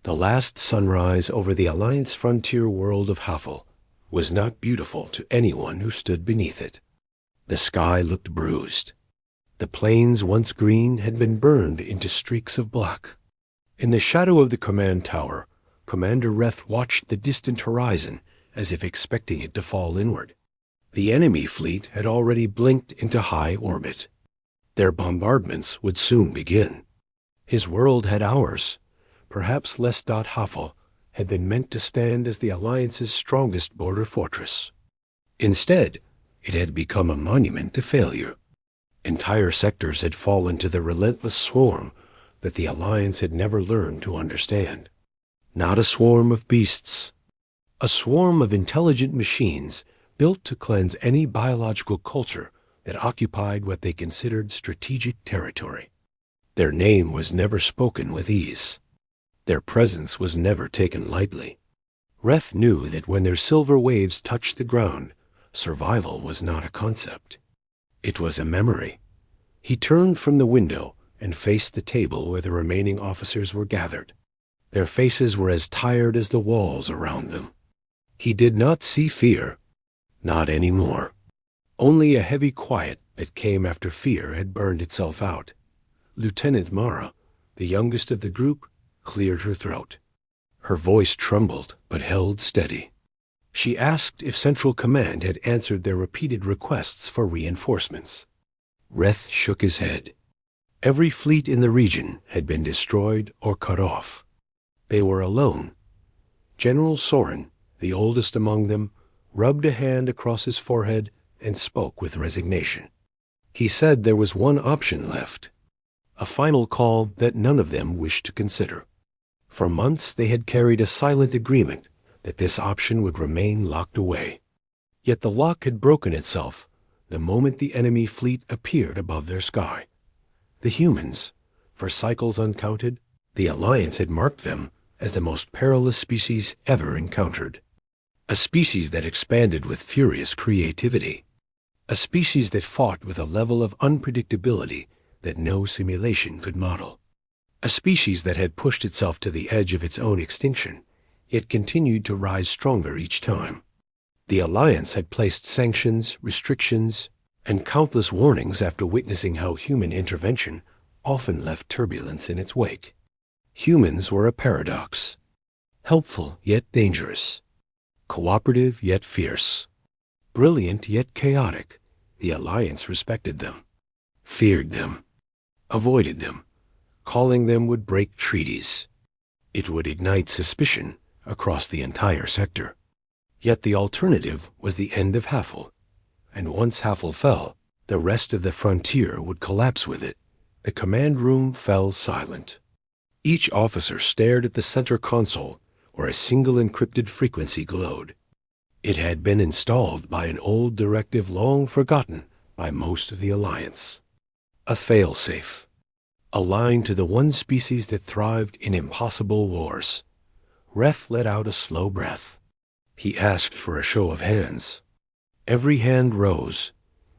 The last sunrise over the Alliance frontier world of Huffle was not beautiful to anyone who stood beneath it. The sky looked bruised. The plains, once green, had been burned into streaks of black. In the shadow of the command tower, Commander Reth watched the distant horizon as if expecting it to fall inward. The enemy fleet had already blinked into high orbit. Their bombardments would soon begin. His world had hours. Perhaps Lestat Huffle had been meant to stand as the Alliance's strongest border fortress. Instead, it had become a monument to failure. Entire sectors had fallen to the relentless swarm that the Alliance had never learned to understand. Not a swarm of beasts. A swarm of intelligent machines built to cleanse any biological culture that occupied what they considered strategic territory. Their name was never spoken with ease. Their presence was never taken lightly. Reth knew that when their silver waves touched the ground, survival was not a concept. It was a memory. He turned from the window and faced the table where the remaining officers were gathered. Their faces were as tired as the walls around them. He did not see fear. Not anymore. Only a heavy quiet that came after fear had burned itself out. Lieutenant Mara, the youngest of the group, cleared her throat. Her voice trembled but held steady. She asked if Central Command had answered their repeated requests for reinforcements. Reth shook his head. Every fleet in the region had been destroyed or cut off. They were alone. General Soren, the oldest among them, rubbed a hand across his forehead and spoke with resignation. He said there was one option left, a final call that none of them wished to consider. For months they had carried a silent agreement that this option would remain locked away. Yet the lock had broken itself the moment the enemy fleet appeared above their sky. The humans, for cycles uncounted, the Alliance had marked them as the most perilous species ever encountered. A species that expanded with furious creativity. A species that fought with a level of unpredictability that no simulation could model. A species that had pushed itself to the edge of its own extinction, yet continued to rise stronger each time. The Alliance had placed sanctions, restrictions, and countless warnings after witnessing how human intervention often left turbulence in its wake. Humans were a paradox. Helpful yet dangerous. Cooperative yet fierce. Brilliant yet chaotic. The Alliance respected them. Feared them. Avoided them. Calling them would break treaties. It would ignite suspicion across the entire sector. Yet the alternative was the end of Huffle, and once Huffle fell, the rest of the frontier would collapse with it. The command room fell silent. Each officer stared at the center console where a single encrypted frequency glowed. It had been installed by an old directive long forgotten by most of the Alliance. A failsafe. Aligned to the one species that thrived in impossible wars. Reth let out a slow breath. He asked for a show of hands. Every hand rose.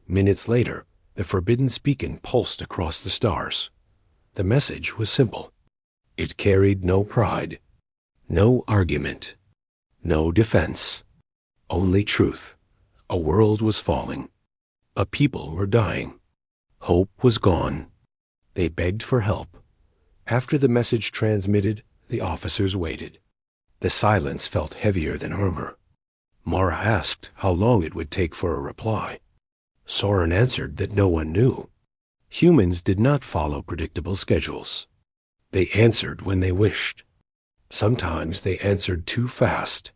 Minutes later, the forbidden beacon pulsed across the stars. The message was simple. It carried no pride, no argument, no defense. Only truth. A world was falling. A people were dying. Hope was gone. They begged for help. After the message transmitted, the officers waited. The silence felt heavier than armor. Mara asked how long it would take for a reply. Soren answered that no one knew. Humans did not follow predictable schedules. They answered when they wished. Sometimes they answered too fast.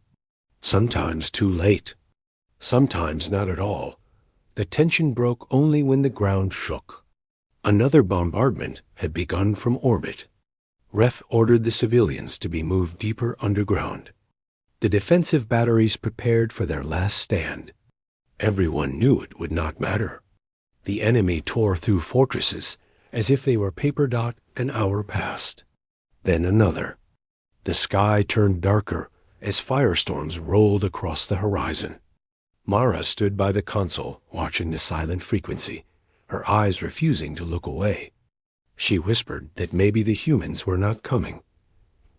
Sometimes too late. Sometimes not at all. The tension broke only when the ground shook. Another bombardment had begun from orbit. Reth ordered the civilians to be moved deeper underground. The defensive batteries prepared for their last stand. Everyone knew it would not matter. The enemy tore through fortresses as if they were paper dot an hour passed. Then another. The sky turned darker as firestorms rolled across the horizon. Mara stood by the console watching the silent frequency, her eyes refusing to look away. She whispered that maybe the humans were not coming.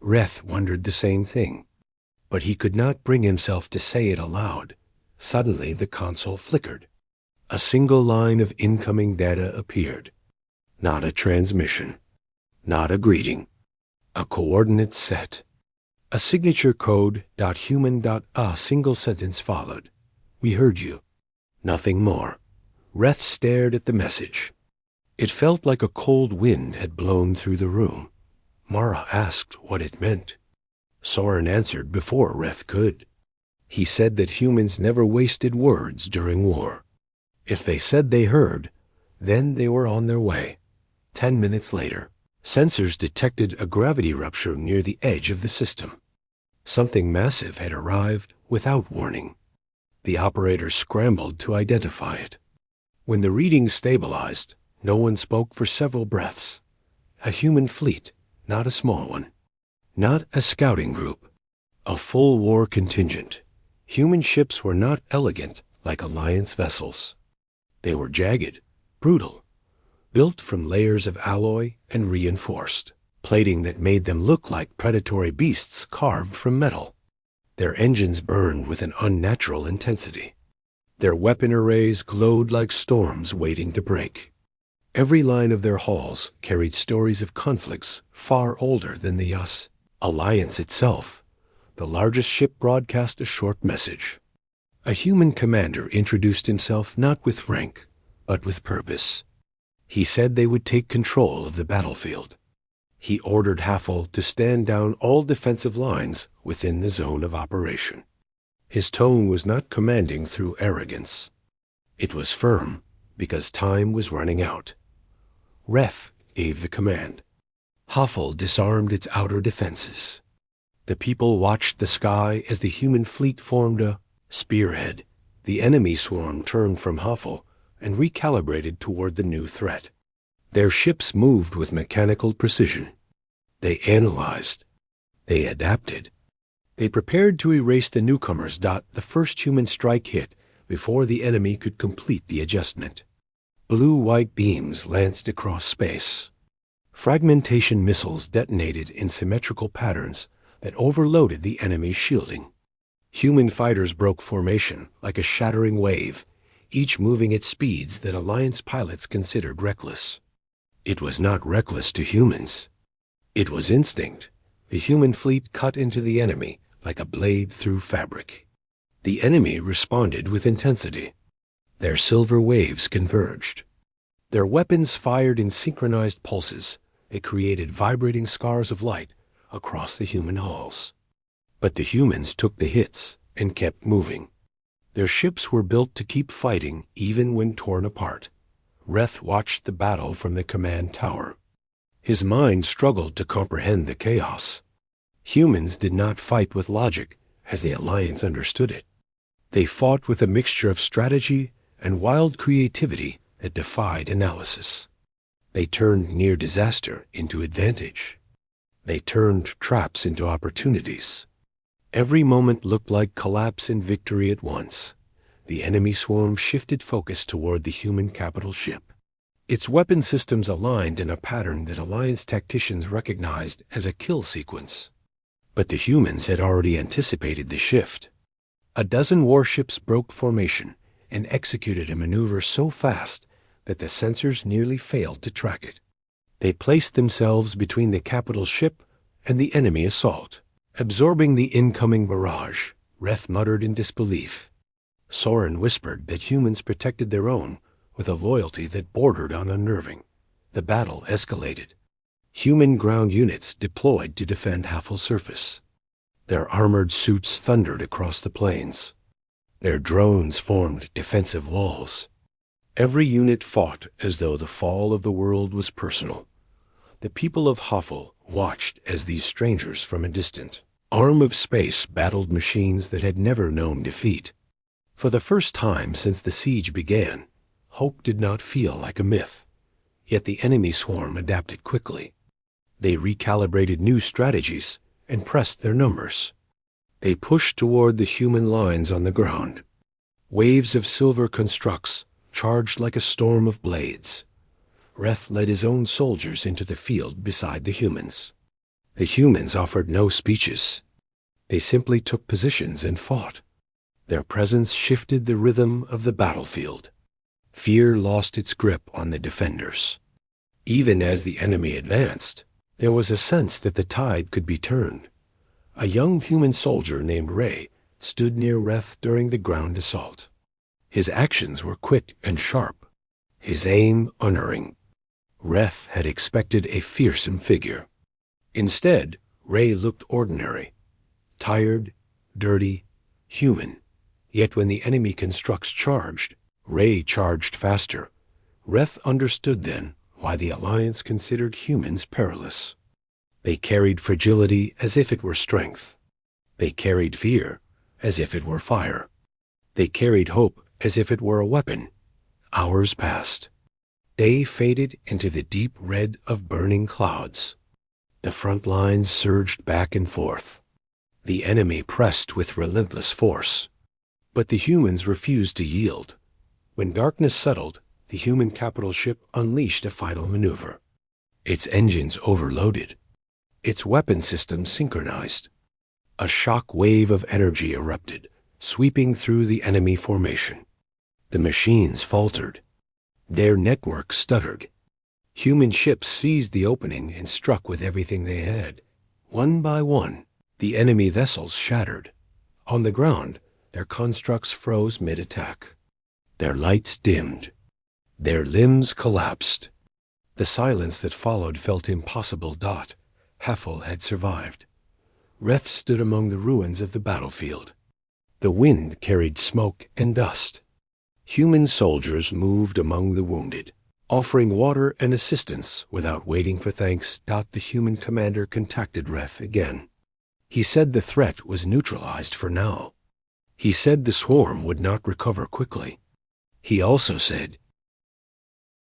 Reth wondered the same thing, but he could not bring himself to say it aloud. Suddenly the console flickered. A single line of incoming data appeared. Not a transmission, not a greeting, a coordinate set. A signature code .human. A single sentence followed. We heard you. Nothing more. Reth stared at the message. It felt like a cold wind had blown through the room. Mara asked what it meant. Soren answered before Reth could. He said that humans never wasted words during war. If they said they heard, then they were on their way. 10 minutes later, sensors detected a gravity rupture near the edge of the system. Something massive had arrived without warning. The operator scrambled to identify it. When the readings stabilized, no one spoke for several breaths. A human fleet, not a small one. Not a scouting group. A full war contingent. Human ships were not elegant like Alliance vessels. They were jagged, brutal, built from layers of alloy and reinforced, plating that made them look like predatory beasts carved from metal. Their engines burned with an unnatural intensity. Their weapon arrays glowed like storms waiting to break. Every line of their hulls carried stories of conflicts far older than the Alliance itself. The largest ship broadcast a short message. A human commander introduced himself not with rank, but with purpose. He said they would take control of the battlefield. He ordered Huffle to stand down all defensive lines within the zone of operation. His tone was not commanding through arrogance. It was firm, because time was running out. Reth gave the command. Huffle disarmed its outer defenses. The people watched the sky as the human fleet formed a spearhead. The enemy swarm turned from Huffle and recalibrated toward the new threat. Their ships moved with mechanical precision. They analyzed. They adapted. They prepared to erase the newcomers. The first human strike hit before the enemy could complete the adjustment. Blue-white beams lanced across space. Fragmentation missiles detonated in symmetrical patterns that overloaded the enemy's shielding. Human fighters broke formation like a shattering wave, each moving at speeds that Alliance pilots considered reckless. It was not reckless to humans. It was instinct. The human fleet cut into the enemy like a blade through fabric. The enemy responded with intensity. Their silver waves converged. Their weapons fired in synchronized pulses that created vibrating scars of light across the human hulls. But the humans took the hits and kept moving. Their ships were built to keep fighting even when torn apart. Reth watched the battle from the command tower. His mind struggled to comprehend the chaos. Humans did not fight with logic as the Alliance understood it. They fought with a mixture of strategy and wild creativity that defied analysis. They turned near disaster into advantage. They turned traps into opportunities. Every moment looked like collapse and victory at once. The enemy swarm shifted focus toward the human capital ship. Its weapon systems aligned in a pattern that Alliance tacticians recognized as a kill sequence. But the humans had already anticipated the shift. A dozen warships broke formation and executed a maneuver so fast that the sensors nearly failed to track it. They placed themselves between the capital ship and the enemy assault. Absorbing the incoming barrage, Reth muttered in disbelief. Soren whispered that humans protected their own with a loyalty that bordered on unnerving. The battle escalated. Human ground units deployed to defend Huffle's surface. Their armored suits thundered across the plains. Their drones formed defensive walls. Every unit fought as though the fall of the world was personal. The people of Huffle watched as these strangers from a distant arm of space battled machines that had never known defeat. For the first time since the siege began, hope did not feel like a myth. Yet the enemy swarm adapted quickly. They recalibrated new strategies and pressed their numbers. They pushed toward the human lines on the ground. Waves of silver constructs charged like a storm of blades. Reth led his own soldiers into the field beside the humans. The humans offered no speeches. They simply took positions and fought. Their presence shifted the rhythm of the battlefield. Fear lost its grip on the defenders. Even as the enemy advanced, there was a sense that the tide could be turned. A young human soldier named Ray stood near Reth during the ground assault. His actions were quick and sharp, his aim unerring. Reth had expected a fearsome figure. Instead, Ray looked ordinary, tired, dirty, human. Yet when the enemy constructs charged, Ray charged faster. Reth understood then why the Alliance considered humans perilous. They carried fragility as if it were strength. They carried fear as if it were fire. They carried hope as if it were a weapon. Hours passed. Day faded into the deep red of burning clouds. The front lines surged back and forth. The enemy pressed with relentless force. But the humans refused to yield. When darkness settled, the human capital ship unleashed a final maneuver. Its engines overloaded. Its weapon systems synchronized. A shock wave of energy erupted, sweeping through the enemy formation. The machines faltered. Their network stuttered. Human ships seized the opening and struck with everything they had. One by one, the enemy vessels shattered. On the ground, their constructs froze mid-attack. Their lights dimmed. Their limbs collapsed. The silence that followed felt impossible. Huffle had survived. Reth stood among the ruins of the battlefield. The wind carried smoke and dust. Human soldiers moved among the wounded, offering water and assistance without waiting for thanks. The human commander contacted Reth again. He said the threat was neutralized for now. He said the swarm would not recover quickly. He also said